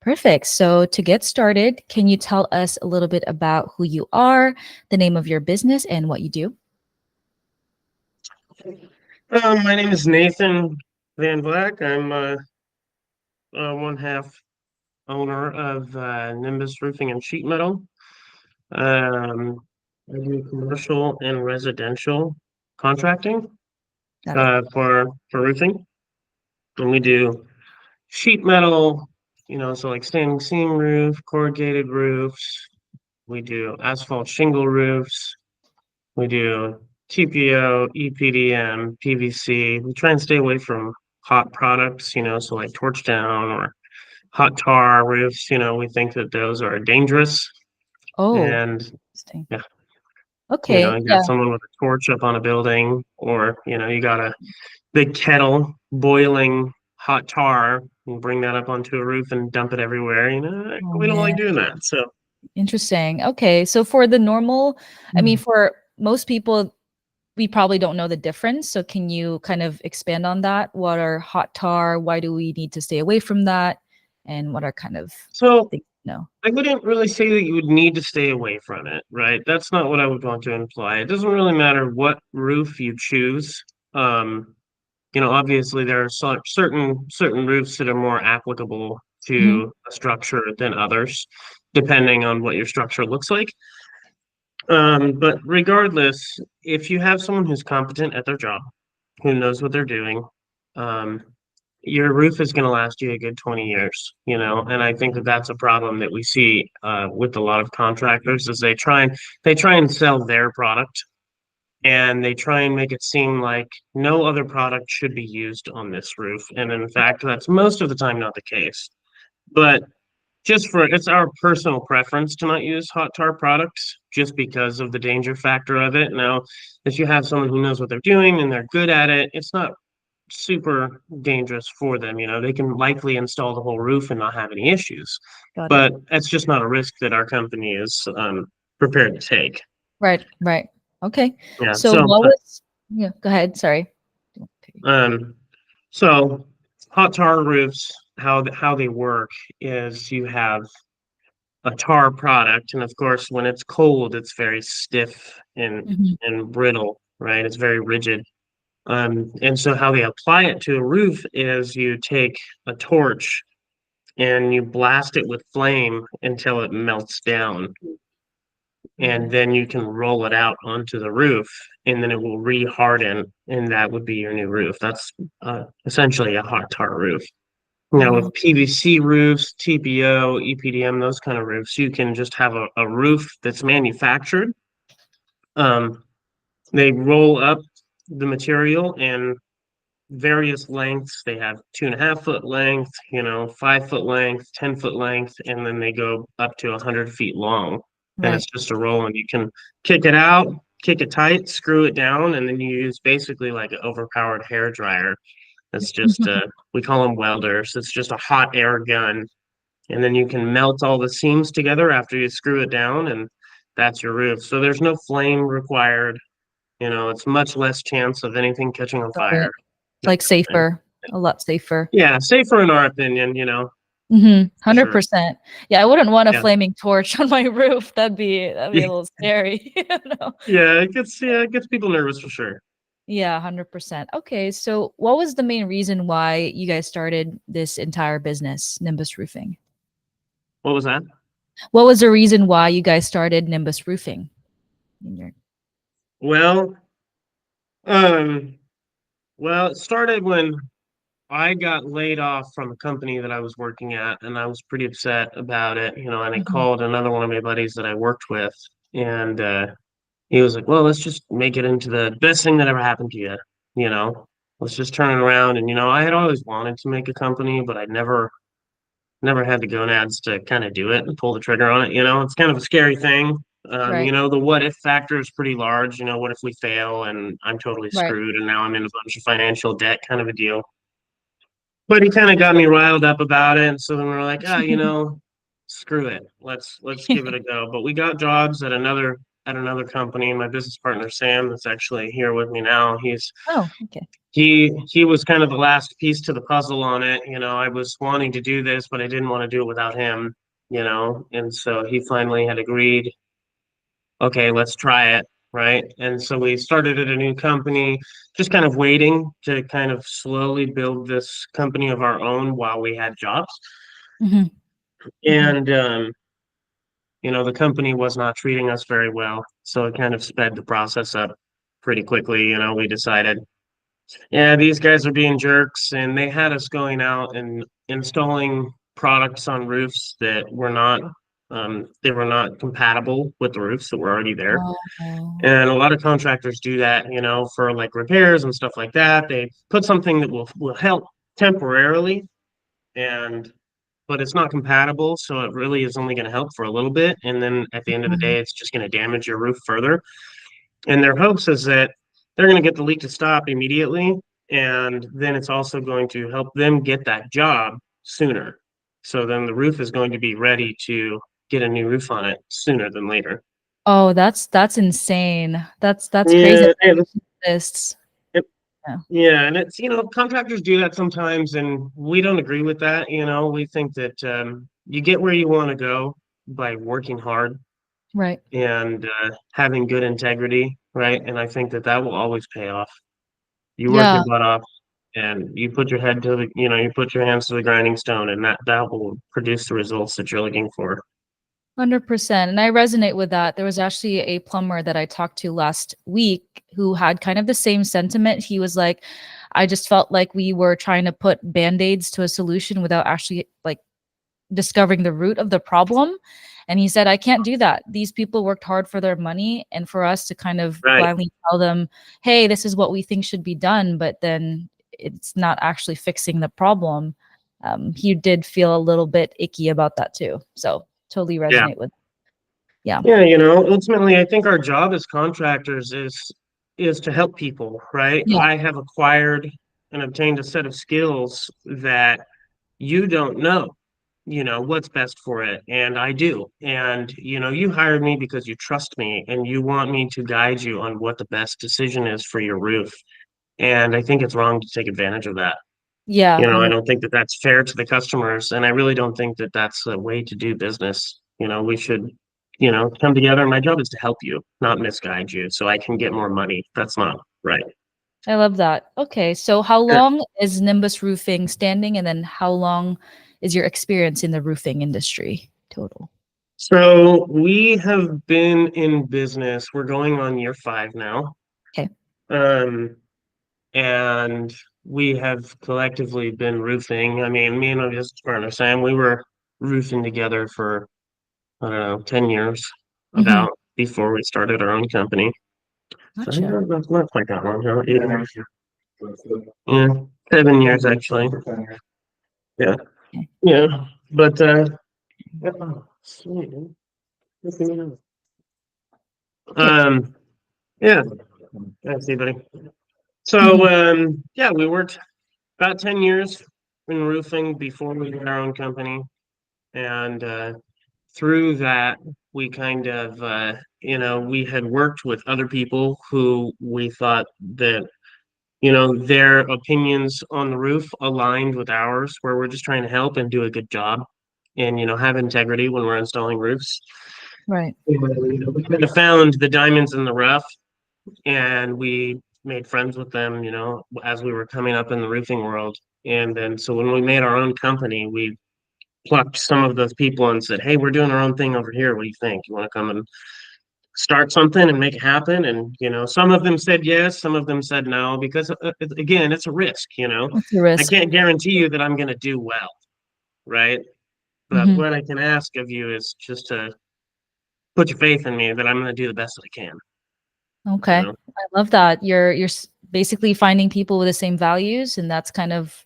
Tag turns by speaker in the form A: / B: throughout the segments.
A: Perfect. So to get started, can you tell us a little bit about who you are, the name of your business, and what you do?
B: My name is Nathan Van Black. I'm one half owner of Nimbus Roofing and Sheet Metal. Um, I do commercial and residential contracting
A: Got it.
B: for roofing, and we do sheet metal. So like standing seam roof, corrugated roofs. We do asphalt shingle roofs. We do TPO, EPDM, PVC. We try and stay away from hot products, so like torch down or hot tar roofs, we think that those are dangerous.
A: Oh,
B: And
A: interesting.
B: yeah,
A: Okay.
B: you got
A: Yeah.
B: someone with a torch up on a building, or you got a big kettle boiling hot tar and bring that up onto a roof and dump it everywhere.
A: Oh
B: We don't
A: man.
B: like doing that. So
A: Interesting. Okay. So for the normal, I mean,
B: Mhm.
A: for most people, we probably don't know the difference. So can you kind of expand on that? What are hot tar? Why do we need to stay away from that? And what are kind of
B: so
A: things? No.
B: I wouldn't really say that you would need to stay away from it, right? That's not what I would want to imply. It doesn't really matter what roof you choose. Um, Obviously there are certain roofs that are more applicable
A: Hmm.
B: to a structure than others, depending on what your structure looks like. But regardless, if you have someone who's competent at their job, who knows what they're doing, um, your roof is going to last you a good 20 years, and I think that that's a problem that we see with a lot of contractors is they try and sell their product and they try and make it seem like no other product should be used on this roof. And in fact, that's most of the time not the case. But it's our personal preference to not use hot tar products just because of the danger factor of it. Now, if you have someone who knows what they're doing and they're good at it, it's not super dangerous for them. They can likely install the whole roof and not have any issues,
A: Got it.
B: but that's just not a risk that our company is prepared to take.
A: Right. Right. Okay.
B: Yeah.
A: So what was, yeah, go ahead. Sorry.
B: Um, so hot tar roofs, how they work is you have a tar product, and of course, when it's cold, it's very stiff
A: Mhm.
B: and brittle, right? It's very rigid. And so how they apply it to a roof is you take a torch and you blast it with flame until it melts down. And
A: Right.
B: then you can roll it out onto the roof and then it will re-harden and that would be your new roof. That's essentially a hot tar roof. Now
A: Oh,
B: with PVC roofs, TPO, EPDM, those kind of roofs, you can just have a roof that's manufactured. Um, they roll up the material in various lengths. They have 2.5 foot length, 5 foot length, 10 foot length, and then they go up to 100 feet long. And
A: right.
B: it's just a roll, and you can kick it out, kick it tight, screw it down, and then you use basically like an overpowered hair dryer. It's just we call them welders. It's just a hot air gun, and then you can melt all the seams together after you screw it down, and that's your roof. So there's no flame required. It's much less chance of anything catching on
A: Got
B: fire.
A: it.
B: That
A: Like
B: kind of thing.
A: safer, a lot safer.
B: Yeah, safer in our opinion,
A: Mhm.
B: for sure.
A: 100%. Yeah, I wouldn't want a
B: Yeah.
A: flaming torch on my roof. That'd be a
B: Yeah,
A: little scary, you know?
B: yeah, it gets people nervous for sure.
A: Yeah, 100%. Okay, so what was the main reason why you guys started this entire business, Nimbus Roofing?
B: What was that?
A: What was the reason why you guys started Nimbus Roofing? In your
B: Well, um, well, it started when I got laid off from a company that I was working at, and I was pretty upset about it, and I
A: Mhm.
B: called another one of my buddies that I worked with, and he was like, "Well, let's just make it into the best thing that ever happened to you, you know. Let's just turn it around." And I had always wanted to make a company, but I never had the gonads to kind of do it and pull the trigger on it. It's kind of a scary thing.
A: Right,
B: The what if factor is pretty large. What if we fail and I'm totally
A: right.
B: screwed and now I'm in a bunch of financial debt kind of a deal. But he kind of got me riled up about it. And so then we are like, screw it. Let's give it a go. But we got jobs at another company. My business partner Sam, that's actually here with me now. He's
A: Oh, okay.
B: he was kind of the last piece to the puzzle on it. I was wanting to do this, but I didn't want to do it without him, and so he finally had agreed, okay, let's try it, right? And so we started at a new company, just kind of waiting to kind of slowly build this company of our own while we had jobs.
A: Hmm. Hmm.
B: And the company was not treating us very well, so it kind of sped the process up pretty quickly. We decided, yeah, these guys are being jerks, and they had us going out and installing products on roofs that were not they were not compatible with the roofs that were already there.
A: Oh,
B: And a lot of contractors do that, for like repairs and stuff like that. They put something that will help temporarily, and but it's not compatible, so it really is only going to help for a little bit, and then at the end of the
A: mhm.
B: day, it's just going to damage your roof further. And their hopes is that they're going to get the leak to stop immediately, and then it's also going to help them get that job sooner. So then the roof is going to be ready to get a new roof on it sooner than later.
A: Oh, that's insane. That's crazy
B: Yeah,
A: that exists.
B: it,
A: Yeah.
B: yeah, and it's contractors do that sometimes, and we don't agree with that. We think that you get where you want to go by working hard
A: Right.
B: and having good integrity, right? And I think that that will always pay off. You work
A: Yeah.
B: your butt off, and you put your head to the, you put your hands to the grinding stone, and that will produce the results that you're looking for.
A: 100%. And I resonate with that. There was actually a plumber that I talked to last week who had kind of the same sentiment. He was like, I just felt like we were trying to put band-aids to a solution without actually like discovering the root of the problem. And he said, I can't do that. These people worked hard for their money. And for us to kind of
B: Right.
A: blindly tell them, hey, this is what we think should be done, but then it's not actually fixing the problem. He did feel a little bit icky about that too. So totally
B: Yeah.
A: resonate with. Yeah.
B: Yeah, ultimately I think our job as contractors is to help people, right?
A: Yeah.
B: I have acquired and obtained a set of skills that you don't know, what's best for it, and I do. And you hired me because you trust me and you want me to guide you on what the best decision is for your roof. And I think it's wrong to take advantage of that.
A: Yeah.
B: I
A: 100.
B: don't think that that's fair to the customers, and I really don't think that that's a way to do business. We should, come together. My job is to help you, not misguide you, so I can get more money. That's not right.
A: I love that. Okay. So how
B: Yeah.
A: long is Nimbus Roofing standing? And then how long is your experience in the roofing industry total?
B: So we have been in business. We're going on year 5 now.
A: Okay.
B: Um, and we have collectively been roofing. I mean, me and my business partner Sam, we were roofing together for I don't know, 10 years
A: Hmm.
B: about before we started our own company. So
A: Gotcha.
B: that's not quite that long, huh? Yeah, 7 years actually. Yeah,
A: Okay.
B: yeah. But yeah, oh, sweet, man. Good for you.
A: Okay.
B: Um, yeah, I see, buddy.
A: Hmm.
B: So yeah, we worked about 10 years in roofing before we had our own company. And through that, we kind of, we had worked with other people who we thought that, their opinions on the roof aligned with ours, where we're just trying to help and do a good job and, have integrity when we're installing roofs.
A: Right.
B: We kind of found the diamonds in the rough, and we made friends with them, as we were coming up in the roofing world. And then so when we made our own company, we plucked some of those people and said, "Hey, we're doing our own thing over here. What do you think? You want to come and start something and make it happen?" And some of them said yes, some of them said no, because again, it's a risk.
A: That's a
B: I
A: risk.
B: can't guarantee you that I'm going to do well, right? But
A: Hmm.
B: what I can ask of you is just to put your faith in me that I'm going to do the best that I can. You
A: Okay.
B: know,
A: I love that. You're basically finding people with the same values, and that's kind of,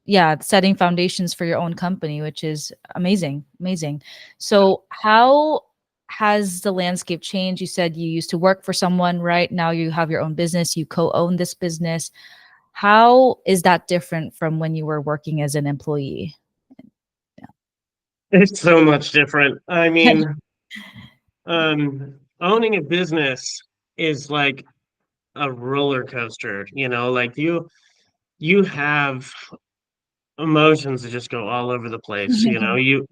A: yeah, setting foundations for your own company, which is amazing. Amazing. So how has the landscape changed? You said you used to work for someone, right? Now you have your own business, you co-own this business. How is that different from when you were working as an employee?
B: it's so much different. I
A: Yeah.
B: mean, owning a business is like a roller coaster. Like you have emotions that just go all over the place.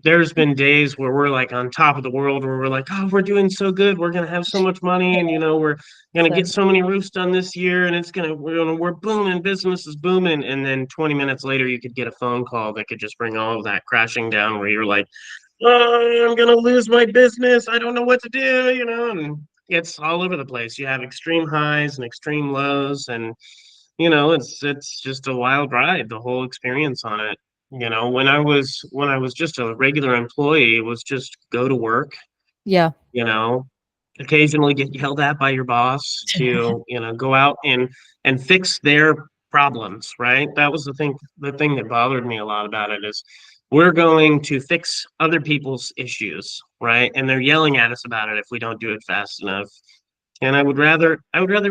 B: There's been days where we're like on top of the world, where we're like, oh, we're doing so good, we're gonna have so much money, and we're gonna get
A: Excellent.
B: so many roofs done this year, and we're booming, business is booming, and then 20 minutes later you could get a phone call that could just bring all of that crashing down, where you're like, oh, I'm gonna lose my business, I don't know what to do, and it's all over the place. You have extreme highs and extreme lows, and it's just a wild ride, the whole experience on it. When I was just a regular employee, it was just go to work,
A: Yeah.
B: you know, occasionally get yelled at by your boss to, go out and fix their problems, right? That was the thing that bothered me a lot about it is we're going to fix other people's issues, right? And they're yelling at us about it if we don't do it fast enough. And I would rather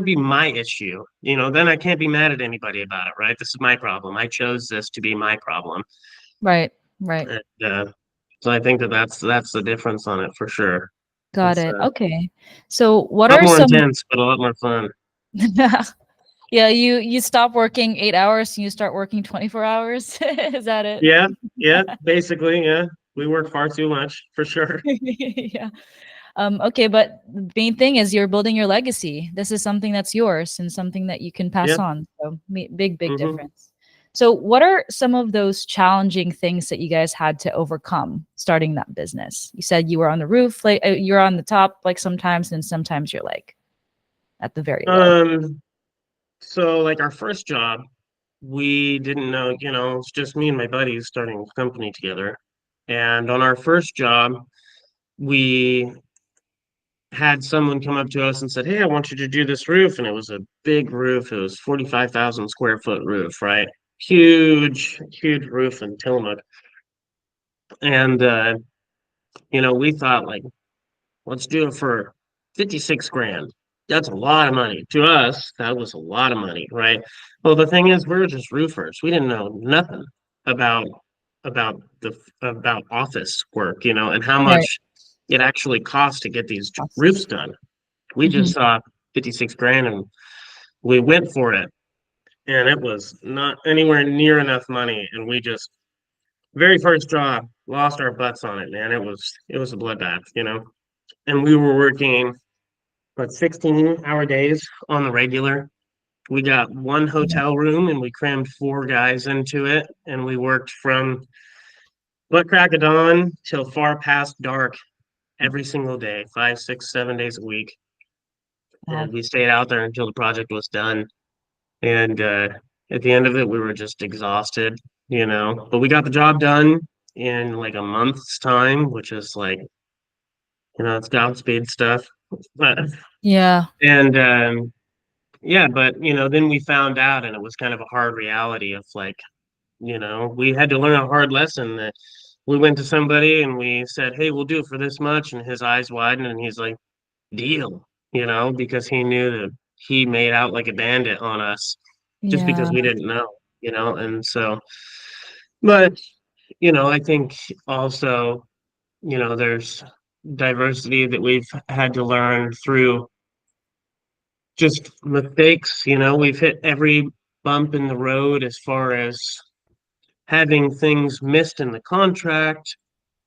B: be my issue. Then I can't be mad at anybody about it, right? This is my problem. I chose this to be my problem.
A: Right. Right.
B: And, so I think that's the difference on it for sure.
A: Got
B: It's
A: it.
B: a
A: Okay. So what
B: lot
A: are
B: more
A: some
B: intense, but a lot more fun.
A: Yeah, you stop working 8 hours and you start working 24 hours. Is that it?
B: Yeah, yeah, basically, yeah. We work far too much for sure.
A: Yeah. Okay, but the main thing is you're building your legacy. This is something that's yours and something that you can pass
B: Yeah.
A: on. So big
B: hmm
A: difference. So what are some of those challenging things that you guys had to overcome starting that business? You said you were on the roof, like you're on the top, like sometimes, and sometimes you're like at the very low.
B: Um, so like our first job, we didn't know, it's just me and my buddies starting a company together. And on our first job, we had someone come up to us and said, "Hey, I want you to do this roof." And it was a big roof. It was 45,000 square foot roof, right? Huge, huge roof in Tillamook. And, we thought, like, let's do it for 56 grand. That's a lot of money. To us, that was a lot of money, right? Well, the thing is, we were just roofers. We didn't know nothing about about about office work, and how
A: Right.
B: much it actually costs to get these
A: Awesome.
B: roofs done. We
A: Mhm.
B: just saw 56 grand and we went for it. And it was not anywhere near enough money. And we just, very first job, lost our butts on it, man. It was a bloodbath. And we were working, 16-hour days on the regular. We got one
A: Yeah.
B: hotel room and we crammed four guys into it. And we worked from butt crack of dawn till far past dark every single day, 5, 6, 7 days a week.
A: Wow.
B: And we stayed out there until the project was done. And at the end of it, we were just exhausted. But we got the job done in like a month's time, which is like, it's Godspeed stuff. But,
A: Yeah.
B: and yeah, but then we found out, and it was kind of a hard reality of like, we had to learn a hard lesson that we went to somebody and we said, "Hey, we'll do it for this much," and his eyes widened, and he's like, "Deal," because he knew that he made out like a bandit on us just because
A: Yeah.
B: we didn't know, and so, but, I think also, there's diversity that we've had to learn through just mistakes. We've hit every bump in the road as far as having things missed in the contract,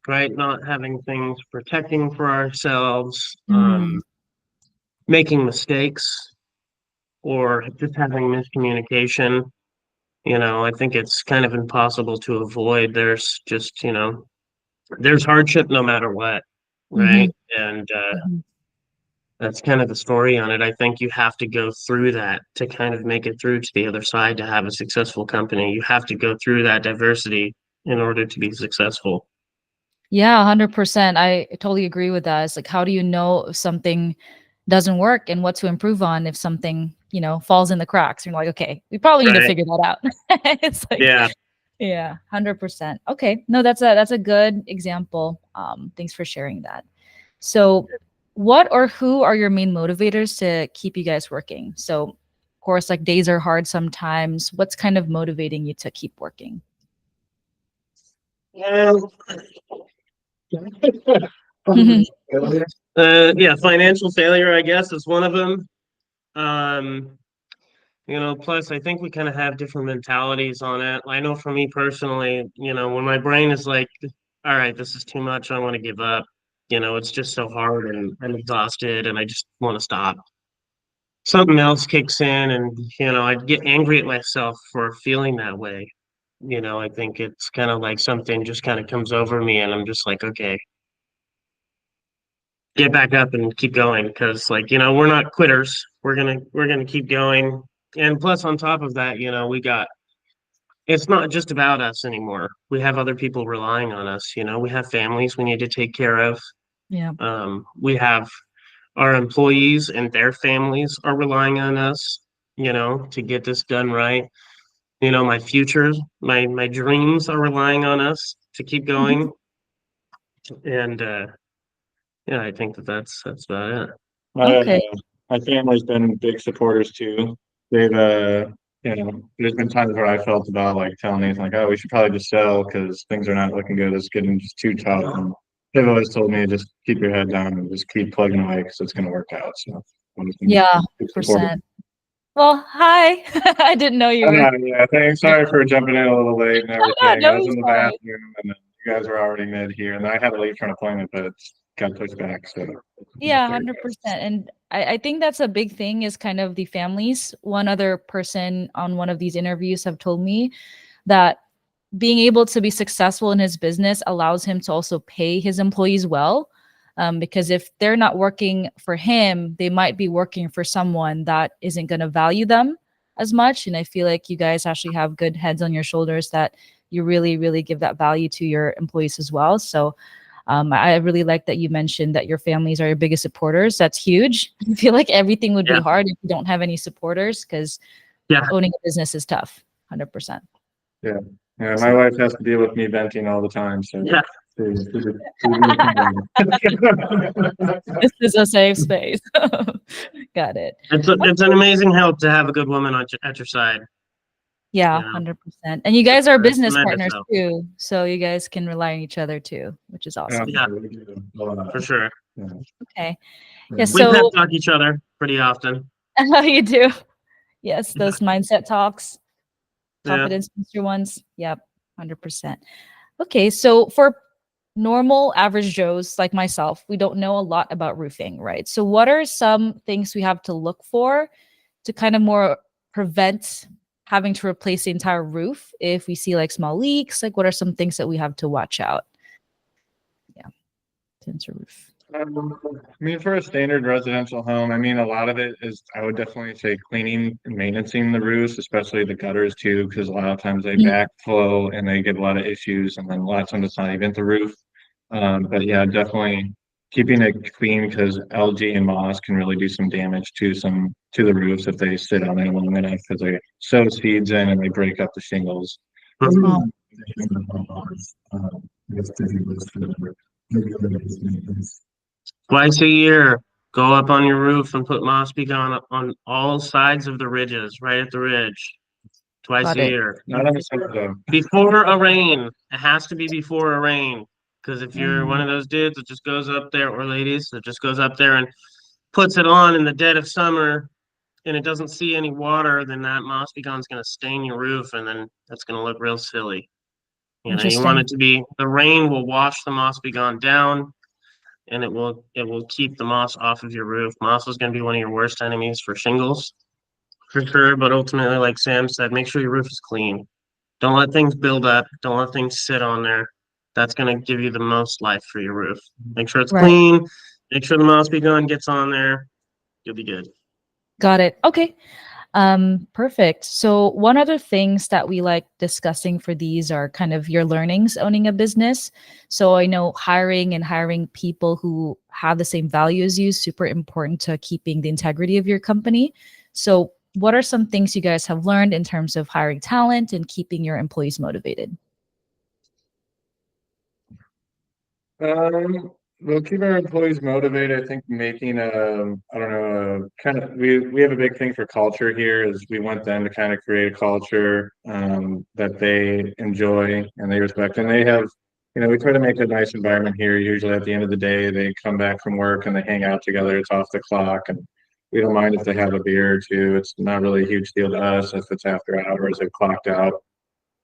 B: right? Not having things protecting for ourselves,
A: Mm.
B: making mistakes, or just having miscommunication. I think it's kind of impossible to avoid. There's hardship no matter what, right?
A: Mhm.
B: And
A: Mhm.
B: that's kind of the story on it. I think you have to go through that to kind of make it through to the other side to have a successful company. You have to go through that diversity in order to be successful.
A: Yeah, 100%. I totally agree with that. It's like, how do you know if something doesn't work and what to improve on if something, falls in the cracks? You're like, okay, we probably need to
B: Right.
A: figure that out. It's like,
B: Yeah.
A: yeah, 100%. Okay. No, that's a good example. Thanks for sharing that. So, what or who are your main motivators to keep you guys working? So, of course, like days are hard sometimes. What's kind of motivating you to keep working?
B: Well, yeah, financial failure, I guess, is one of them. Um, Plus I think we kind of have different mentalities on it. I know for me personally, when my brain is like, all right, this is too much, I want to give up. It's just so hard and I'm exhausted and I just want to stop. Something else kicks in and, I'd get angry at myself for feeling that way. I think it's kind of like something just kind of comes over me and I'm just like, okay, get back up and keep going because we're not quitters. We're gonna keep going. And plus on top of that, it's not just about us anymore. We have other people relying on us, we have families we need to take care of.
A: Yeah.
B: We have our employees and their families are relying on us, to get this done right. My future, my dreams are relying on us to keep
A: Mhm.
B: going. And yeah, I think that's about it.
C: My
A: Okay.
C: my family's been big supporters too. They've there's been times where I felt about like telling Nathan like, oh, we should probably just sell because things are not looking good. It's getting just too tough. And they've always told me just keep your head down and just keep plugging away because it's going to work out. So I'm just been
A: Yeah,
C: big supportive.
A: 100%. Well, hi. I didn't know you were.
C: Yeah, thanks. Sorry for jumping in a little late and everything. I
A: No,
C: was
A: it's
C: in the
A: fine.
C: bathroom and then you guys were already mid here, and I had to leave for an appointment, but it's got pushed back. So
A: Yeah,
C: there you
A: 100%. And I think that's a big thing is kind of the families. One other person on one of these interviews have told me that being able to be successful in his business allows him to also pay his employees well. Because if they're not working for him, they might be working for someone that isn't going to value them as much. And I feel like you guys actually have good heads on your shoulders that you really, really give that value to your employees as well. So I really like that you mentioned that your families are your biggest supporters. That's huge. I feel like everything would be
B: Yeah,
A: hard if you don't have any supporters because
B: yeah.
A: owning a business is tough. 100%.
C: go. Yeah, my
A: So
C: wife has to deal with me venting all the time, so
B: Yeah,
A: this is a safe space. Got it.
B: it's an amazing help to have a good woman at your side.
A: Yeah,
B: You know,
A: 100%. And you guys are
B: it's
A: business
B: tremendous
A: partners
B: help.
A: too. So you guys can rely on each other too, which is
C: Yeah,
A: awesome.
B: Yeah, for sure.
C: yeah.
A: Okay. Yeah.
B: We pep
A: So
B: talk each other pretty often.
A: how you do? Yes, those mindset talks,
B: Yeah.
A: confidence booster ones. Yep, 100%. Okay. So for normal average Joes like myself, we don't know a lot about roofing, right? So what are some things we have to look for to kind of more prevent having to replace the entire roof if we see like small leaks? Like what are some things that we have to watch out? Yeah, tinted roof.
C: I mean, for a standard residential home, I mean, a lot of it is, I would definitely say cleaning and maintaining the roofs, especially the gutters too, because a lot of times they
A: Mhm.
C: backflow and they get a lot of issues, and then a lot of times it's not even the roof. But yeah, definitely keeping it clean because algae and moss can really do some damage to the roofs if they sit on it long enough because they sow seeds in and they break up the shingles.
A: Oh,
B: Twice a year, go up on your roof and put moss peat on all sides of the ridges, right at the ridge. Twice
A: got
B: a
A: it.
B: year.
C: Not on the side though.
B: Before a rain. It has to be before a rain. Because if you're one
A: Mm,
B: of those dudes that just goes up there, or ladies that just goes up there and puts it on in the dead of summer and it doesn't see any water, then that moss begon's going to stain your roof and then that's going to look real silly. You want
A: interesting.
B: it to be the rain will wash the moss begon down and it will keep the moss off of your roof. Moss is going to be one of your worst enemies for shingles, for sure. But ultimately, like Sam said, make sure your roof is clean. Don't let things build up. Don't let things sit on there. That's going to give you the most life for your roof. Make sure it's
A: Right.
B: clean. Make sure the moss begun gets on there. You'll be good.
A: Got it. Okay. Perfect. So one other things that we like discussing for these are kind of your learnings owning a business. So I know hiring people who have the same value as you is super important to keeping the integrity of your company. So what are some things you guys have learned in terms of hiring talent and keeping your employees motivated?
C: We'll keep our employees motivated. I think making I don't know, kind of, we have a big thing for culture here is we want them to kind of create a culture that they enjoy and they respect. And they have, we try to make a nice environment here. Usually at the end of the day, they come back from work and they hang out together. It's off the clock. And we don't mind if they have a beer or two. It's not really a huge deal to us if it's after hours, they've clocked out.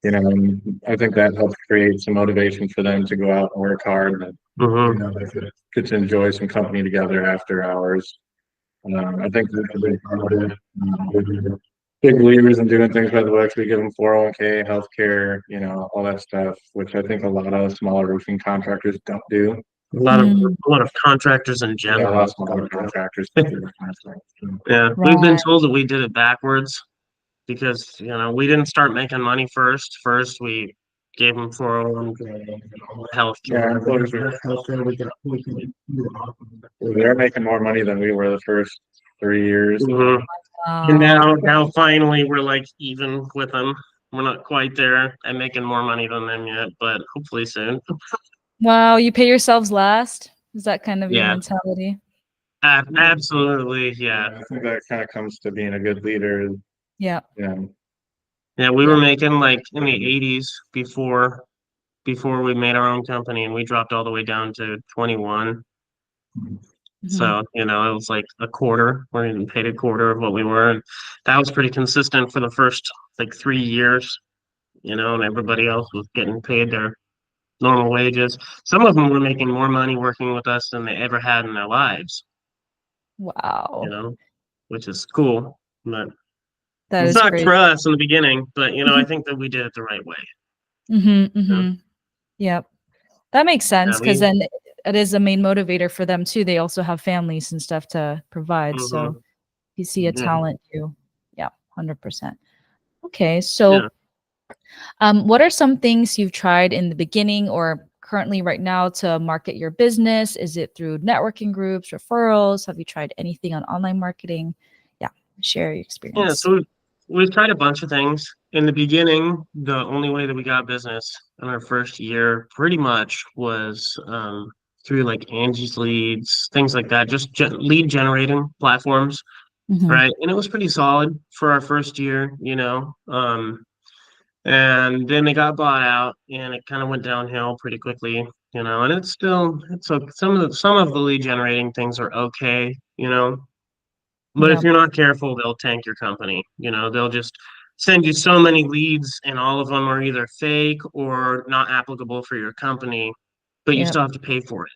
C: And I think that helps create some motivation for them to go out and work hard and,
B: Mm-hmm.
C: they get to enjoy some company together after hours. I think that's a big part of it. We're big believers in doing things by the books. We give them 401k, healthcare, all that stuff, which I think a lot of smaller roofing contractors don't do.
A: Mm,
B: A lot of contractors in
C: Yeah, a
B: general.
C: lot of smaller contractors don't do that kind of stuff.
B: Yeah, we've been
A: right.
B: told that we did it backwards because we didn't start making money first. First, we gave them 401k, health
C: Yeah,
B: care.
C: employees they're making more money than we were the first 3 years.
B: Mhm. And
A: Wow.
B: now finally we're like even with them. We're not quite there and making more money than them yet, but hopefully soon.
A: Wow, you pay yourselves last? Is that kind of your
B: Yeah,
A: mentality?
B: absolutely. Yeah.
C: I think that kind of comes to being a good leader.
A: Yeah.
C: Yeah.
B: Yeah, we were
A: Yeah.
B: making like in the 80s before we made our own company, and we dropped all the way down to 21.
A: Mhm.
B: So, it was like a quarter. We're getting paid a quarter of what we were. And that was pretty consistent for the first like 3 years, and everybody else was getting paid their normal wages. Some of them were making more money working with us than they ever had in their lives, you
A: Wow.
B: know, which is cool. But
A: That
B: it
A: is
B: sucked for
A: crazy.
B: us in the beginning, but I think that we did it the right way.
A: Mhm,
B: You know?
A: mhm. Yep. That makes
B: Yeah,
A: sense because
B: we
A: then it is a main motivator for them too. They also have families and stuff to provide. So
B: hmm
A: if you see a
B: yeah,
A: talent, yeah, 100%. Okay,
B: yeah.
A: so what are some things you've tried in the beginning or currently right now to market your business? Is it through networking groups, referrals? Have you tried anything on online marketing? Yeah, share your
B: Yeah,
A: experience.
B: so we've tried a bunch of things. In the beginning, the only way that we got business in our first year pretty much was through like Angie's Leads, things like that, just lead generating platforms,
A: Hmm.
B: right? And it was pretty solid for our first year. And then they got bought out, and it kind of went downhill pretty quickly. And it's some of the lead generating things are okay. But if
A: Yeah.
B: you're not careful, they'll tank your company. They'll just send you so many leads, and all of them are either fake or not applicable for your company, but you
A: Yeah.
B: still have to pay for it.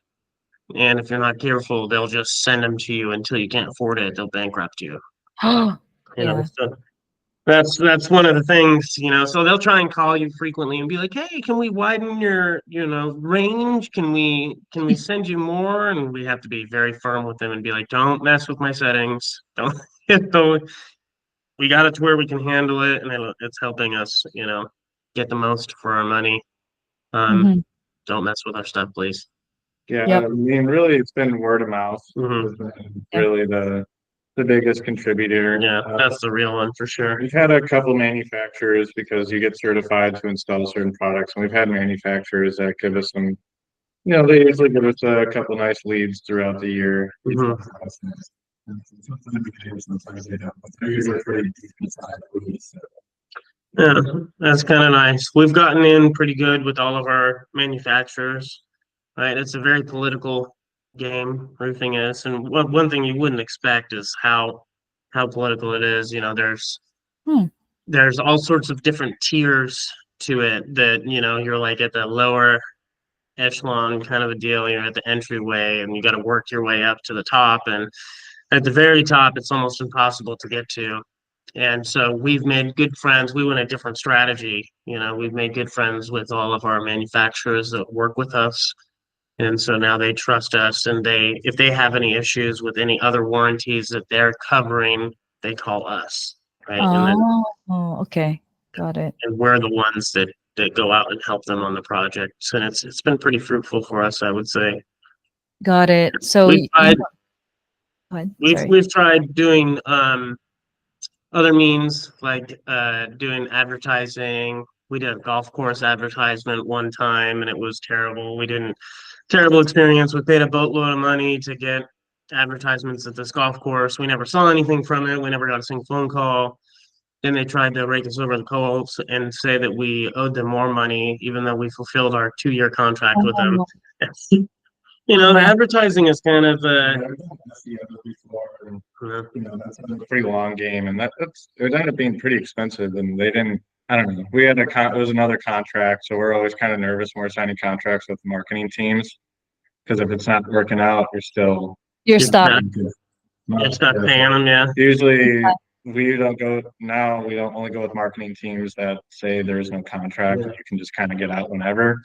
B: And if you're not careful, they'll just send them to you until you can't afford it. They'll bankrupt you.
A: Yeah.
B: So that's one of the things. So they'll try and call you frequently and be like, "Hey, can we widen your range? Can we send you more?" And we have to be very firm with them and be like, "Don't mess with my settings. Don't don't we got it to where we can handle it, and it's helping us, get the most for our money. Um,
A: Hmm.
B: don't mess with our stuff, please."
C: Yeah,
A: Yep.
C: I mean, really, it's been word of mouth
B: Hmm.
C: has been
A: Yeah.
C: really the biggest contributor.
B: Yeah, that's the real one for sure.
C: We've had a couple manufacturers because you get certified to install certain products, and we've had manufacturers that give us they usually give us a couple nice leads throughout the year.
B: Hmm. Yeah, that's kind of nice. We've gotten in pretty good with all of our manufacturers, right? It's a very political game, roofing is, and one thing you wouldn't expect is how political it is.
A: Hmm.
B: There's all sorts of different tiers to it that you're like at the lower echelon kind of a deal. You're at the entryway, and you got to work your way up to the top, and at the very top, it's almost impossible to get to. And so we've made good friends. We went a different strategy. We've made good friends with all of our manufacturers that work with us. And so now they trust us, and if they have any issues with any other warranties that they're covering, they call us, right? And then
A: Oh, okay. Got it.
B: and we're the ones that go out and help them on the projects. And it's been pretty fruitful for us, I would say.
A: Got it. So
B: We've
A: you
B: tried
A: go ahead.
B: we've
A: Sorry.
B: we've tried doing other means like doing advertising. We did a golf course advertisement one time, and it was terrible. We didn't Terrible experience. We paid a boatload of money to get advertisements at this golf course. We never saw anything from it. We never got a single phone call. Then they tried to rake us over the coals and say that we owed them more money, even though we fulfilled our 2-year contract with them.
A: Oh,
B: You know, the advertising is kind of
C: That's a pretty long game, and it ended up being pretty expensive, and they didn't. I don't know. We had it was another contract, so we're always kind of nervous when we're signing contracts with marketing teams because if it's not working out,
A: You're stuck.
B: It's not paying them, yeah.
C: Usually, we don't only go with marketing teams that say there is no contract. You can just kind of get out whenever,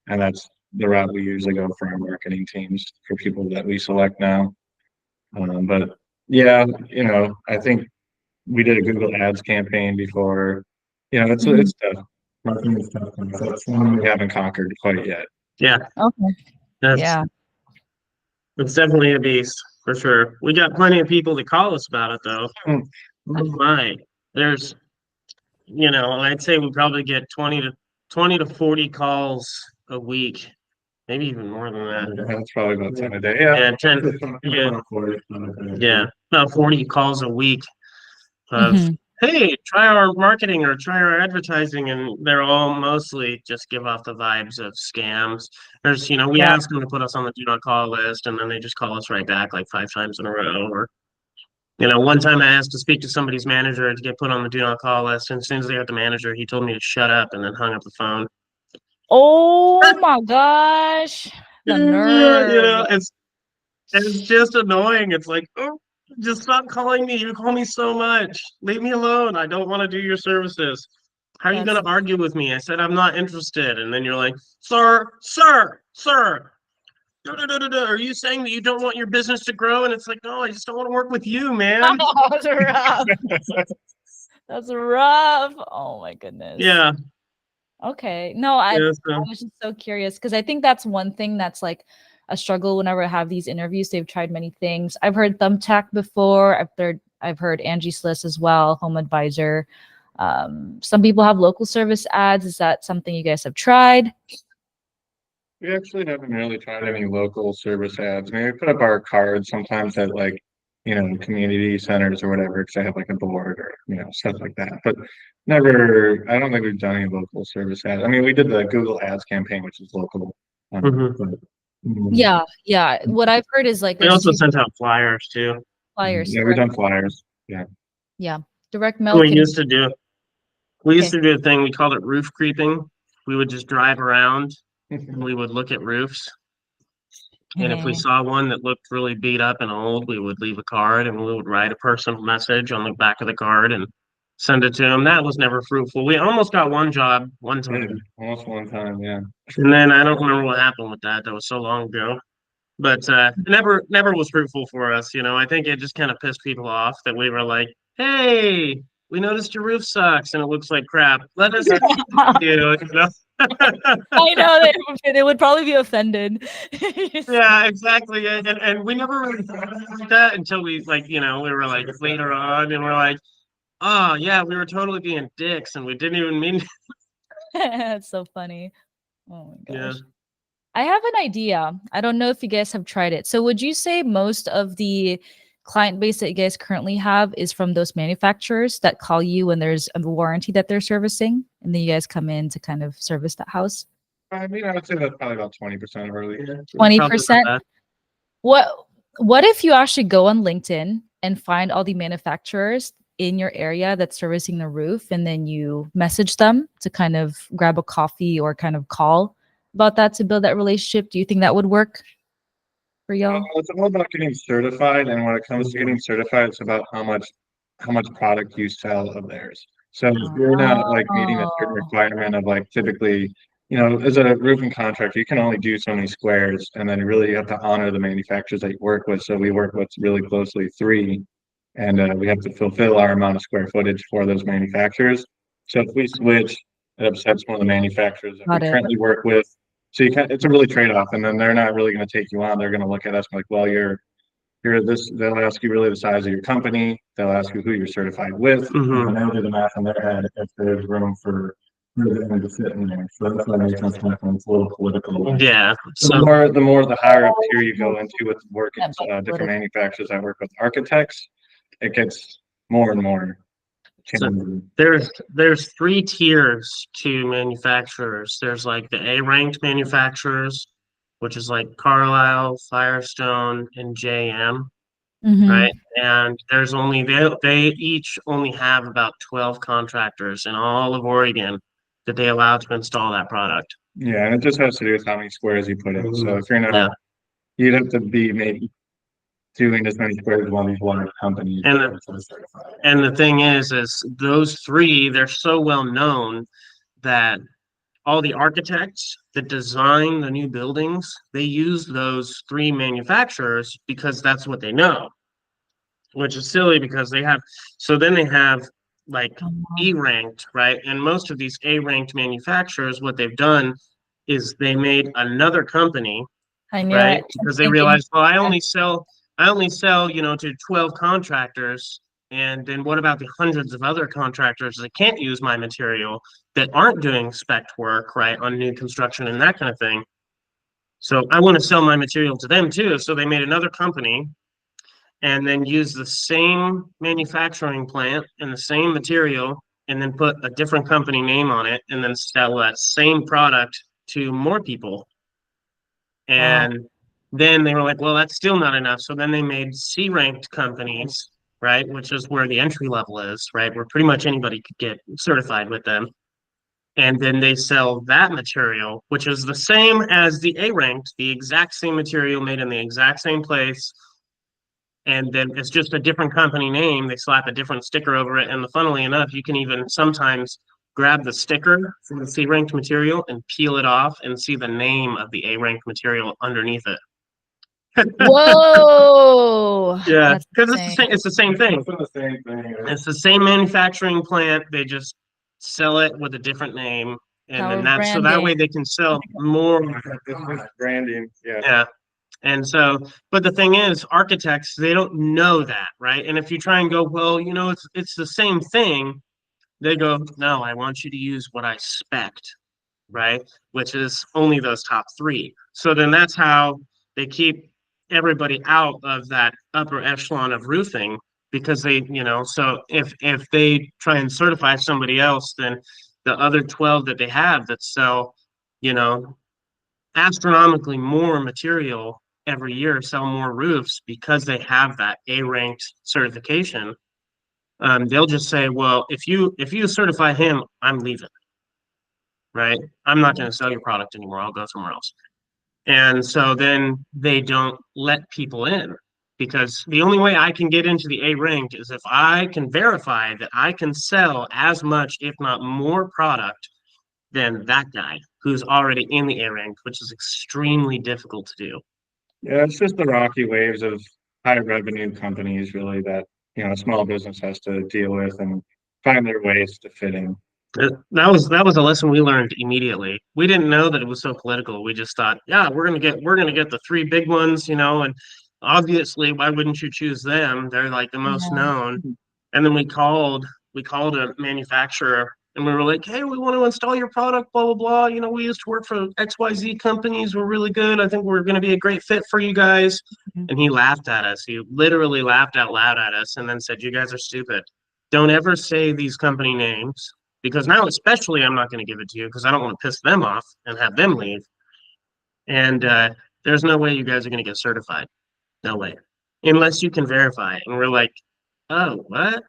C: and that's the route we usually go for our marketing teams for people that we select now. But yeah, I think we did a Google Ads campaign before. It's tough. Marketing is tough. That's one we haven't conquered quite yet.
B: Yeah.
A: Okay.
B: It's definitely a beast for sure. We got plenty of people to call us about it though. Oh my. There's I'd say we probably get 20 to 40 calls a week. Maybe even more than that.
C: That's probably about 10 a day. Yeah,
B: 10. Yeah, about 40 calls a week of, hey, try our marketing or try our advertising, and they're all mostly just give off the vibes of scams. There's, we ask them to put us on the do not call list, and then they just call us right back like 5 times in a row. Or, one time I asked to speak to somebody's manager to get put on the do not call list, and as soon as they got the manager, he told me to shut up and then hung up the phone.
A: Oh my gosh. The nerve.
B: It's just annoying. It's like, oh, just stop calling me. You call me so much. Leave me alone. I don't want to do your services. How are you going to argue with me? I said, I'm not interested. And then you're like, sir. Are you saying that you don't want your business to grow? And it's like, no, I just don't want to work with you, man.
A: Oh, that's rough. That's rough. Oh my goodness.
B: Yeah.
A: Okay. No, I was just so curious because I think that's one thing that's like a struggle whenever I have these interviews. They've tried many things. I've heard Thumbtack before. I've heard Angie Sliss as well, Home Advisor. Some people have local service ads. Is that something you guys have tried?
C: We actually haven't really tried any local service ads. I mean, we put up our cards sometimes at like, community centers or whatever, because they have like a board or, stuff like that. But never, I don't think we've done any local service ads. I mean, we did the Google Ads campaign, which is local.
A: Yeah. What I've heard is like
B: we also sent out flyers too.
A: Flyers.
C: Yeah, we've done flyers. Yeah.
A: Yeah. Direct mail.
B: We used to do a thing. We called it roof creeping. We would just drive around and we would look at roofs. And if we saw one that looked really beat up and old, we would leave a card and we would write a personal message on the back of the card and send it to them. That was never fruitful. We almost got one job one time.
C: Yeah, almost one time, yeah.
B: And then I don't remember what happened with that. That was so long ago. But never was fruitful for us. I think it just kind of pissed people off that we were like, hey, we noticed your roof sucks and it looks like crap. Let us do
A: I know they would probably be offended.
B: Yeah, exactly. And we never really thought about that until we we were like later on and we're like, oh yeah, we were totally being dicks and we didn't even mean.
A: That's so funny. Oh my gosh.
B: Yeah.
A: I have an idea. I don't know if you guys have tried it. So would you say most of the client base that you guys currently have is from those manufacturers that call you when there's a warranty that they're servicing, and then you guys come in to kind of service that house?
C: I mean, I would say that's probably about 20% of our leads.
A: 20%? What if you actually go on LinkedIn and find all the manufacturers in your area that's servicing the roof, and then you message them to kind of grab a coffee or kind of call about that to build that relationship? Do you think that would work for y'all?
C: It's all about getting certified, and when it comes to getting certified, it's about how much product you sell of theirs. So if you're not like meeting a certain requirement of like typically, as a roofing contractor, you can only do so many squares, and then really you have to honor the manufacturers that you work with. So we work with really closely 3, and we have to fulfill our amount of square footage for those manufacturers. So if we switch, it upsets one of the manufacturers that we currently work with. So it's a really trade-off, and then they're not really going to take you on. They're going to look at us like, well, you're this. They'll ask you really the size of your company. They'll ask you who you're certified with, and they'll do the math in their head if there's room for them to fit in there. So that's why it makes sense it's a little political.
B: Yeah.
C: So the more the higher up tier you go into with working different manufacturers that work with architects, it gets more and more.
B: So there's 3 tiers to manufacturers. There's like the A-ranked manufacturers, which is like Carlisle, Firestone, and JM,
A: Hmm.
B: right? And there's only they each only have about 12 contractors in all of Oregon that they allow to install that product.
C: Yeah, and it just has to do with how many squares you put in. So if you're
B: Yeah.
C: not, you'd have to be maybe doing as many squares as one of these large companies.
B: And the thing is those three, they're so well known that all the architects that design the new buildings, they use those three manufacturers because that's what they know, which is silly because they have, so then they have like E-ranked, right? And most of these A-ranked manufacturers, what they've done is they made another company,
A: I knew
B: right?
A: it. I
B: Because
A: was
B: they
A: thinking,
B: realized, well, I only sell, to 12 contractors. And then what about the hundreds of other contractors that can't use my material that aren't doing spec work, right, on new construction and that kind of thing? So I want to sell my material to them too. So they made another company and then use the same manufacturing plant and the same material and then put a different company name on it and then sell that same product to more people.
A: wow.
B: And then they were like, well, that's still not enough. So then they made C-ranked companies, right? Which is where the entry level is, right? Where pretty much anybody could get certified with them. And then they sell that material, which is the same as the A-ranked, the exact same material made in the exact same place. And then it's just a different company name. They slap a different sticker over it. And funnily enough, you can even sometimes grab the sticker from the C-ranked material and peel it off and see the name of the A-ranked material underneath it.
A: Whoa.
B: Yeah,
A: That's
B: because
A: insane.
B: it's the same thing.
C: It's the same thing.
B: It's the same manufacturing plant. They just sell it with a different name, and
A: Power
B: then
A: of
B: that way
A: branding.
B: they can sell more.
C: It's branding. Yeah.
B: Yeah. And so, but the thing is, architects, they don't know that, right? And if you try and go, well, it's the same thing, they go, no, I want you to use what I spec'd, right? Which is only those top three. So then that's how they keep everybody out of that upper echelon of roofing because so if they try and certify somebody else, then the other 12 that they have that sell, you know, astronomically more material every year, sell more roofs because they have that A-ranked certification. They'll just say, well, if you certify him, I'm leaving, right? I'm not going to sell your product anymore. I'll go somewhere else. And so then they don't let people in because the only way I can get into the A rank is if I can verify that I can sell as much, if not more product than that guy who's already in the A rank, which is extremely difficult to do.
C: Yeah, it's just the rocky waves of high revenue companies really that, small business has to deal with and find their ways to fit in.
B: That was a lesson we learned immediately. We didn't know that it was so political. We just thought, yeah, we're gonna get the three big ones, and obviously, why wouldn't you choose them? They're like the most
A: Yeah.
B: known. And then we called a manufacturer and we were like, hey, we want to install your product, blah blah blah. We used to work for XYZ companies. We're really good. I think we're gonna be a great fit for you guys.
A: Mhm.
B: And he laughed at us. He literally laughed out loud at us and then said, you guys are stupid. Don't ever say these company names because now especially I'm not going to give it to you because I don't want to piss them off and have them leave. And there's no way you guys are going to get certified. No way. Unless you can verify it. And we're like, oh, what?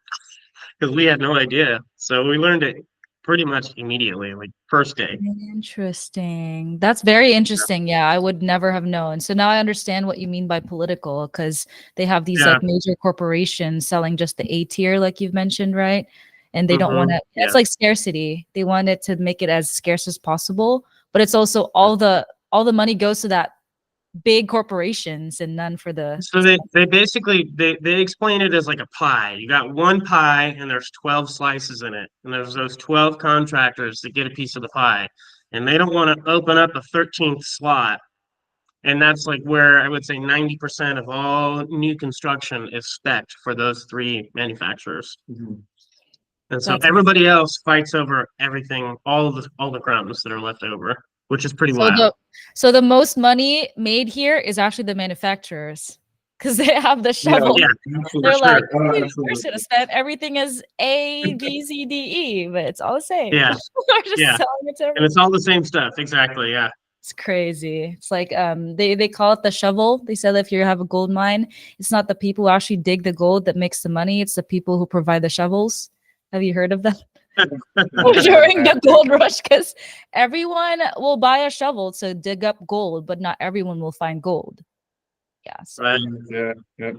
B: Because we had no idea. So we learned it pretty much immediately, like first day.
A: Interesting. That's very interesting. Yeah, I would never have known. So now I understand what you mean by political because they have these
B: Yeah.
A: like major corporations selling just the A tier, like you've mentioned, right? And they don't want
B: Mhm.
A: to,
B: Yeah.
A: it's like scarcity. They want it to make it as scarce as possible, but it's also all the money goes to that big corporations and none for the
B: So they basically they explain it as like a pie. You got one pie and there's 12 slices in it. And there's those 12 contractors that get a piece of the pie. And they don't want to open up a 13th slot. And that's like where I would say 90% of all new construction is spec'd for those three manufacturers. And so
A: That's
B: everybody else fights over everything, all the crumbs that are left over, which is pretty
A: so
B: wild.
A: the most money made here is actually the manufacturers because they have the shovel.
B: Yeah,
A: They're
B: for
A: like,
B: sure.
A: "Hey, we should have spent everything as A, B, C, D, E, but it's all the same."
B: Yeah,
A: We're just
B: yeah.
A: selling it to
B: And
A: everyone.
B: it's all the same stuff. Exactly. Yeah.
A: It's crazy. It's like they call it the shovel. They said if you have a gold mine, it's not the people who actually dig the gold that makes the money, it's the people who provide the shovels. Have you heard of that? During the gold rush, because everyone will buy a shovel to dig up gold, but not everyone will find gold. Yeah. So
B: Right.
C: Yeah, yeah.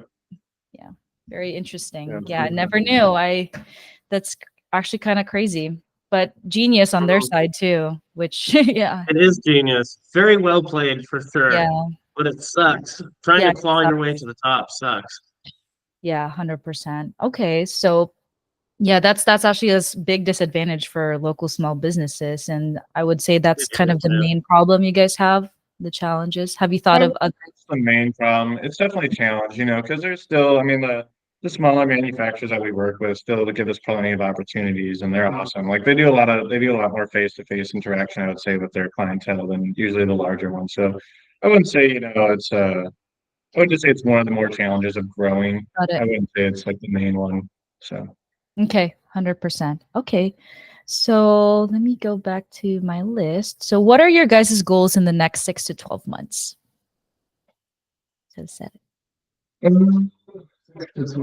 A: yeah, very interesting.
C: Yeah.
A: Yeah, I never knew. That's actually kind of crazy, but genius on their
B: Mhm.
A: side too, which yeah.
B: It is genius. Very well played for sure.
A: Yeah.
B: But it sucks. Trying
A: Yeah.
B: to claw your way to the top sucks.
A: Yeah, 100%. Okay, so yeah, that's actually a big disadvantage for local small businesses, and I would say that's
B: It
A: kind of
B: is,
A: the
B: yeah.
A: main problem you guys have, the challenges. Have you thought of other?
C: That's the main problem. It's definitely a challenge, because there's still, I mean, the smaller manufacturers that we work with still give us plenty of opportunities, and they're awesome. Like they do a lot more face-to-face interaction, I would say, with their clientele than usually the larger ones. So I wouldn't say, it's I would just say it's one of the more challenges of growing.
A: Got
C: I
A: it.
C: wouldn't say it's like the main one. So
A: Okay, 100%. Okay, so let me go back to my list. So, what are your guys' goals in the next 6 to 12 months? So set it.
C: it's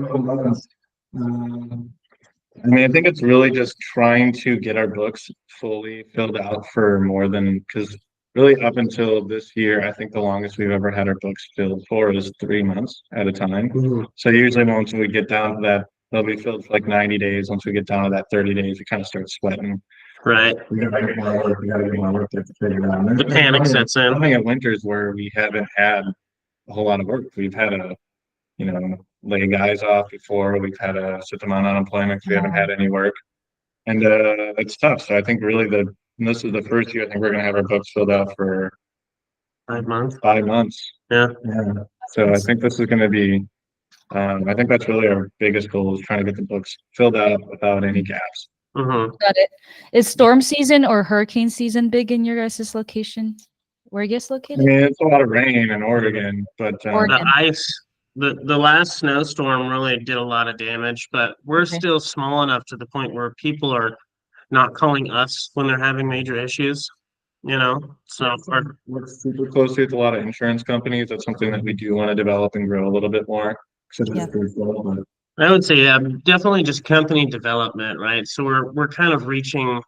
C: I mean, I think it's really just trying to get our books fully filled out for more than because really up until this year, I think the longest we've ever had our books filled for is 3 months at a time. So usually once we get down to that, they'll be filled for like 90 days. Once we get down to that 30 days, we kind of start sweating.
B: Right.
C: We gotta get more work. We gotta get more work to figure it out.
B: The panic sets in.
C: Coming at winters where we haven't had a whole lot of work. We've had lay guys off before. We've had a sit them on unemployment 'cause we haven't had any work. And it's tough. So I think really and this is the first year I think we're gonna have our books filled out for
B: 5 months.
C: 5 months.
B: Yeah.
C: Yeah. So I think this is gonna be I think that's really our biggest goal is trying to get the books filled out without any gaps.
B: Mm-hmm.
A: Got it. Is storm season or hurricane season big in your guys' location? Where are you guys
C: I
A: located?
C: mean, it's a lot of rain in Oregon, but
A: Oregon.
B: The ice, the last snowstorm really did a lot of damage, but we're
A: Okay.
B: still small enough to the point where people are not calling us when they're having major issues, So
C: we're super closely with a lot of insurance companies. That's something that we do want to develop and grow a little bit more.
A: Yeah.
B: I would say, yeah, definitely just company development, right? So we're kind of reaching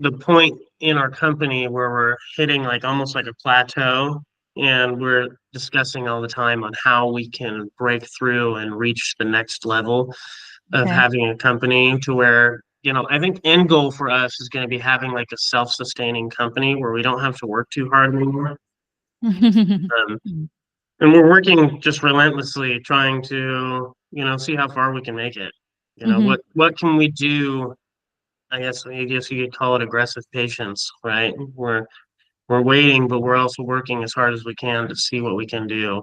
B: the point in our company where we're hitting like almost like a plateau, and we're discussing all the time on how we can break through and reach the next level of
A: Okay.
B: having a company to where, I think end goal for us is going to be having like a self-sustaining company where we don't have to work too hard anymore. Um, and we're working just relentlessly trying to, see how far we can make it.
A: Mhm.
B: What can we do? I guess you could call it aggressive patience, right? We're waiting, but we're also working as hard as we can to see what we can do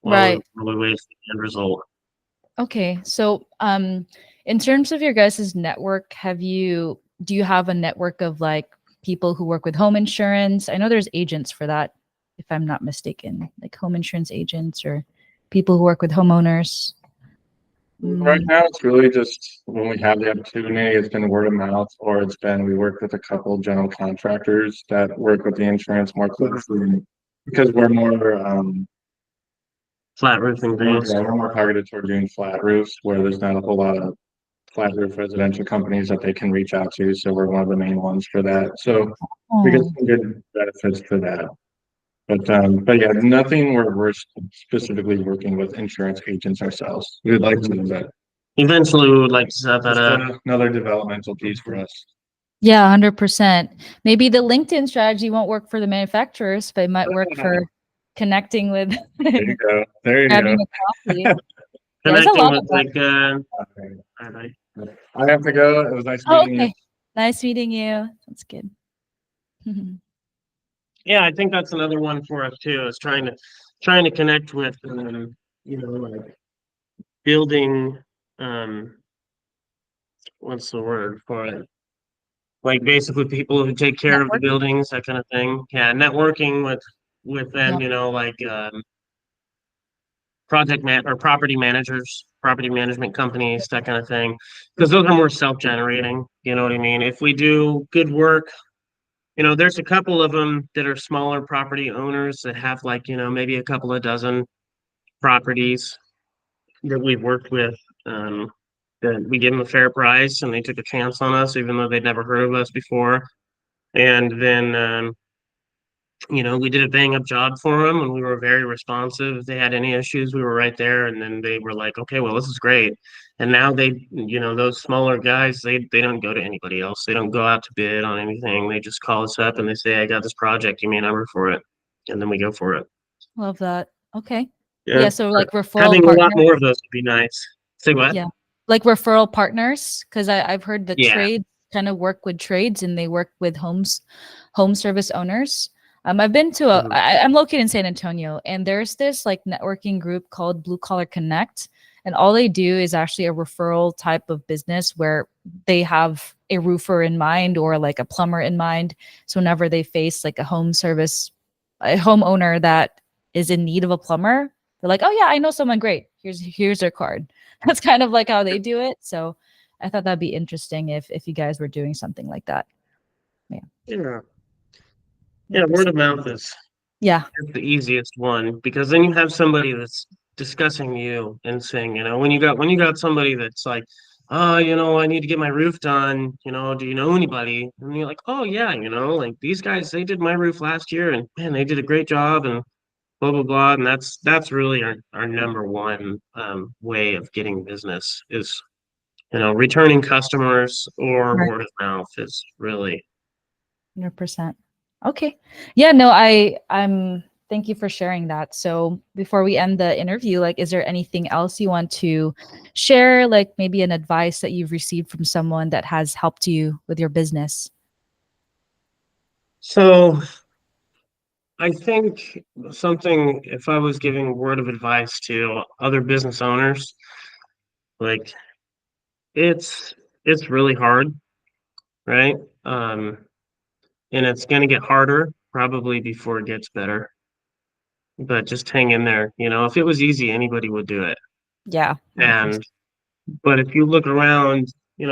A: Right.
B: while we wait for the end result.
A: Okay. So, in terms of your guys' network, do you have a network of like people who work with home insurance? I know there's agents for that, if I'm not mistaken, like home insurance agents or people who work with homeowners.
C: Right now, it's really just when we have the opportunity, it's been word of mouth, or it's been we work with a couple general contractors that work with the insurance more closely because we're
B: Flat roofing things.
C: we're more targeted toward doing flat roofs where there's not a whole lot of flat roof residential companies that they can reach out to. So we're one of the main ones for that. So we get
A: Oh,
C: some good benefits for that. But yeah, nothing where we're specifically working with insurance agents ourselves. We'd like to, but
B: Eventually, we would like to set that
C: just
B: up.
C: another developmental piece for us.
A: yeah, 100%. Maybe the LinkedIn strategy won't work for the manufacturers, but it might work for connecting with
C: There you go. There you
A: having
C: go.
A: a coffee. Yeah, there's a
B: Connecting
A: lot
B: with
A: of that.
B: like, all right.
C: I have to go. It was nice
A: Oh,
C: meeting you.
A: okay. Nice meeting you. That's good.
B: Yeah, I think that's another one for us too, is trying to connect with, like building, what's the word for it? Like basically people who take care of the
A: Networking.
B: buildings, that kind of thing. Yeah, networking with them,
A: Yeah.
B: like or property managers, property management companies, that kind of thing. Because those are more self-generating, you know what I mean? If we do good work, there's a couple of them that are smaller property owners that have like, maybe a couple of dozen properties that we've worked with. Um, that we gave them a fair price and they took a chance on us, even though they'd never heard of us before. And then, we did a bang up job for them and we were very responsive. If they had any issues, we were right there. And then they were like, okay, well, this is great. And now those smaller guys, they don't go to anybody else. They don't go out to bid on anything. They just call us up and they say, I got this project. Give me a number for it. And then we go for it.
A: Love that. Okay.
B: Yeah.
A: Yeah. So like referral
B: Having a lot
A: partners.
B: more of those would be nice. Say what?
A: Yeah. Like referral partners. Cause I've heard that
B: Yeah.
A: trades kind of work with trades and they work with home service owners. I've been to
B: Mhm.
A: I'm located in San Antonio and there's this like networking group called Blue Collar Connect. And all they do is actually a referral type of business where they have a roofer in mind or like a plumber in mind. So whenever they face like a homeowner that is in need of a plumber, they're like, oh yeah, I know someone great. Here's their card. That's kind of like how they do it. So I thought that'd be interesting if you guys were doing something like that. Yeah.
B: Yeah. Yeah. Word of mouth is
A: Yeah.
B: the easiest one because then you have somebody that's discussing you and saying, when you got somebody that's like, oh, I need to get my roof done, do you know anybody? And you're like, oh yeah, like these guys, they did my roof last year and man, they did a great job and blah blah blah. And that's really our number one way of getting business is, returning customers or
A: Right.
B: word of mouth is really
A: 100%. Okay. Yeah, no, I'm thank you for sharing that. So before we end the interview, like is there anything else you want to share, like maybe an advice that you've received from someone that has helped you with your business?
B: so. I think something, if I was giving a word of advice to other business owners, like it's it's really hard, right? Um, and it's going to get harder probably before it gets better. But just hang in there. If it was easy, anybody would do it.
A: Yeah. 100%.
B: And but if you look around,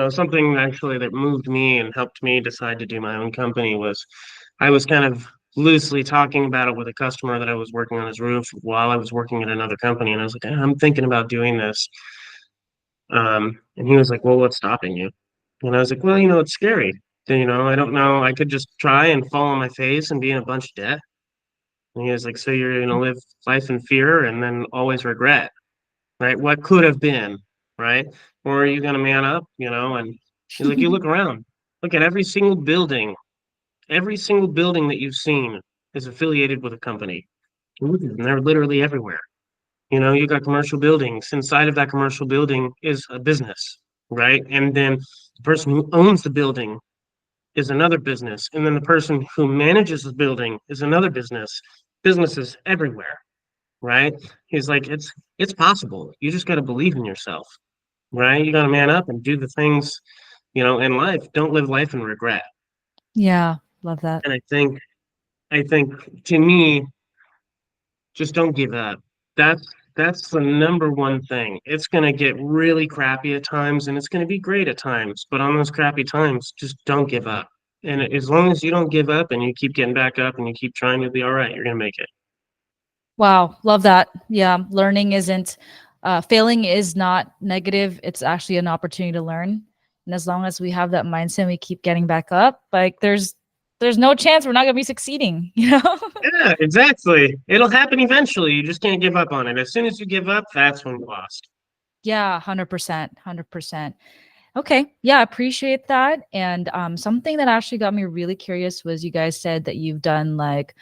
B: something actually that moved me and helped me decide to do my own company was I was kind of loosely talking about it with a customer that I was working on his roof while I was working at another company. And I was like, I'm thinking about doing this. And he was like, well, what's stopping you? And I was like, well, it's scary. I don't know. I could just try and fall on my face and be in a bunch of debt. And he was like, so you're going to live life in fear and then always regret, right? What could have been, right? Or are you going to man up, And he's like, you look around, look at every single building that you've seen is affiliated with a company. And they're literally everywhere. You got commercial buildings. Inside of that commercial building is a business, right? And then the person who owns the building is another business. And then the person who manages the building is another business. Businesses everywhere, right? He's like, it's possible. You just got to believe in yourself, right? You got to man up and do the things, in life. Don't live life in regret.
A: Yeah, love that.
B: And I think to me, just don't give up. That's the number one thing. It's gonna get really crappy at times and it's gonna be great at times, but on those crappy times, just don't give up. And as long as you don't give up and you keep getting back up and you keep trying to be all right, you're gonna make it.
A: Wow, love that. Yeah, failing is not negative. It's actually an opportunity to learn. And as long as we have that mindset, we keep getting back up. Like there's no chance we're not gonna be succeeding.
B: Yeah, exactly. It'll happen eventually. You just can't give up on it. As soon as you give up, that's when you lost.
A: Yeah, 100%, 100%. Okay, yeah, appreciate that. And something that actually got me really curious was you guys said that you've done like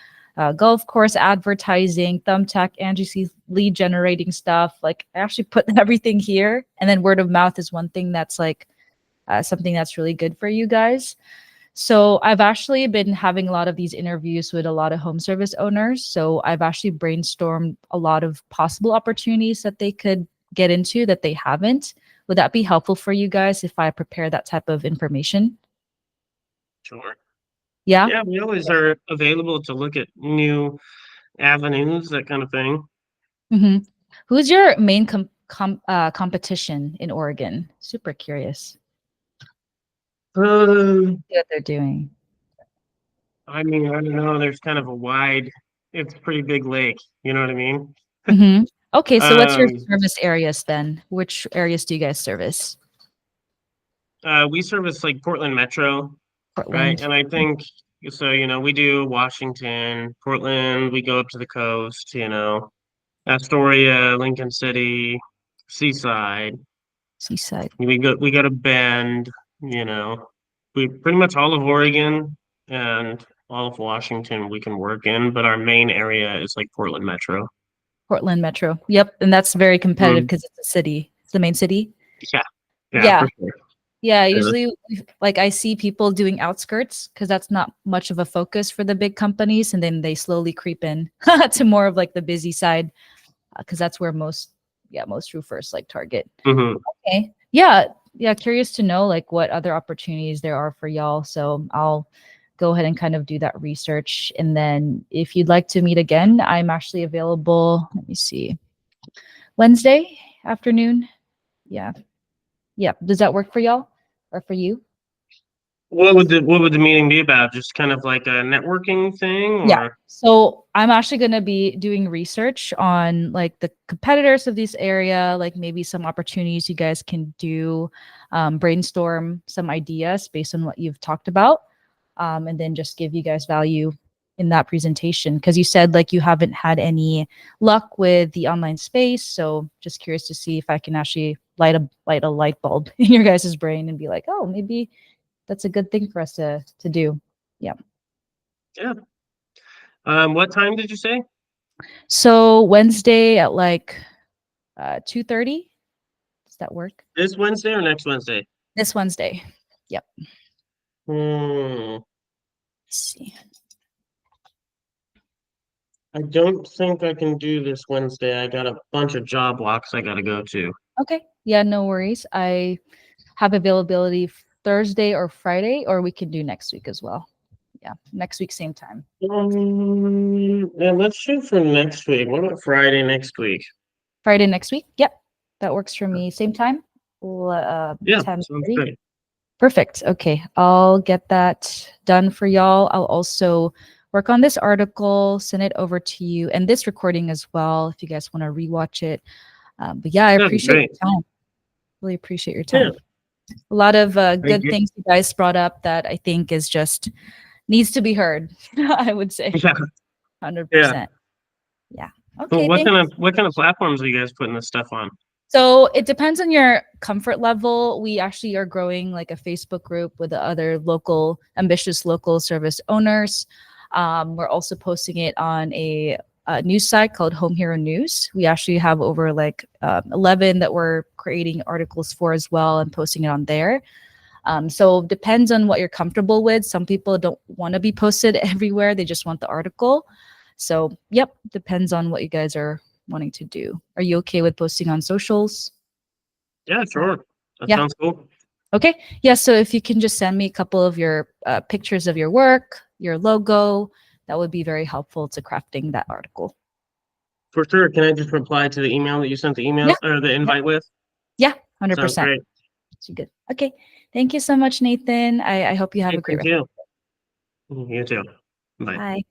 A: golf course advertising, Thumbtack, Angie lead generating stuff. Like I actually put everything here, and then word of mouth is one thing that's like something that's really good for you guys. So I've actually been having a lot of these interviews with a lot of home service owners. So I've actually brainstormed a lot of possible opportunities that they could get into that they haven't. Would that be helpful for you guys if I prepare that type of information?
B: Sure.
A: Yeah.
B: Yeah, we always are available to look at new avenues, that kind of thing.
A: hmm Who's your main competition in Oregon? Super curious
B: Um,
A: what they're doing.
B: I mean, I don't know. There's kind of a wide, it's a pretty big lake. You know what I mean?
A: Hmm. Okay, so what's your
B: Um,
A: service areas then? Which areas do you guys service?
B: we service like Portland Metro, right?
A: Portland.
B: And I think so. We do Washington, Portland. We go up to the coast. Astoria, Lincoln City, Seaside.
A: Seaside.
B: We go to Bend. You know, we pretty much all of Oregon and all of Washington we can work in, but our main area is like Portland Metro.
A: Portland Metro. Yep, and that's very competitive
B: Mm,
A: because it's a city. It's the main city.
B: yeah, yeah,
A: Yeah,
B: for sure.
A: yeah.
B: Yeah.
A: Usually, like I see people doing outskirts because that's not much of a focus for the big companies, and then they slowly creep in to more of like the busy side because that's where most roofers like target.
B: Mhm.
A: Okay. Yeah. Yeah. Curious to know like what other opportunities there are for y'all. So I'll go ahead and kind of do that research. And then if you'd like to meet again, I'm actually available. Let me see. Wednesday afternoon. Yeah. Yeah. Does that work for y'all or for you?
B: What would the meeting be about? Just kind of like a networking thing,
A: Yeah.
B: or
A: So I'm actually going to be doing research on like the competitors of this area, like maybe some opportunities you guys can do, brainstorm some ideas based on what you've talked about, and then just give you guys value in that presentation. Because you said like you haven't had any luck with the online space, so just curious to see if I can actually light a light bulb in your guys' brain and be like, oh, maybe that's a good thing for us to do. Yeah.
B: yeah. What time did you say?
A: So Wednesday at like 2:30. Does that work?
B: This Wednesday or next Wednesday?
A: This Wednesday. Yep.
B: Hmm.
A: Let's see.
B: I don't think I can do this Wednesday. I got a bunch of job blocks I got to go to.
A: Okay. Yeah, no worries. I have availability Thursday or Friday, or we can do next week as well. Yeah, next week, same time.
B: Yeah, let's shoot for next week. What about Friday next week?
A: Friday next week. Yep, that works for me. Same time.
B: Yeah, sounds
A: 10:30.
B: great.
A: Perfect. Okay, I'll get that done for y'all. I'll also work on this article, send it over to you, and this recording as well, if you guys want to rewatch it. But yeah, I
B: That'd be
A: appreciate
B: great.
A: your time. Really appreciate your
B: Yeah,
A: time. A lot of
B: thank
A: good
B: you.
A: things you guys brought up that I think is just needs to be heard. I would say
B: Yeah, yeah.
A: 100%. Yeah.
B: Well,
A: Okay.
B: what
A: Thank
B: kind
A: you.
B: of what kind of platforms are you guys putting this stuff on?
A: So it depends on your comfort level. We actually are growing like a Facebook group with the other ambitious local service owners. We're also posting it on a news site called Home Hero News. We actually have over like 11 that we're creating articles for as well and posting it on there. So depends on what you're comfortable with. Some people don't want to be posted everywhere. They just want the article. So yep, depends on what you guys are wanting to do. Are you okay with posting on socials?
B: Yeah, sure. That
A: Yeah.
B: sounds cool.
A: Okay. Yeah. So if you can just send me a couple of your pictures of your work, your logo, that would be very helpful to crafting that article.
B: For sure. Can I just reply to the email that you sent the email
A: Yeah.
B: or the
A: Yeah.
B: invite with?
A: Yeah.
B: Sounds
A: 100%.
B: great.
A: So good. Okay. Thank you so much, Nathan. I hope you have
B: Hey,
A: a great
B: thank
A: rest.
B: you. You too. Bye.
A: Bye.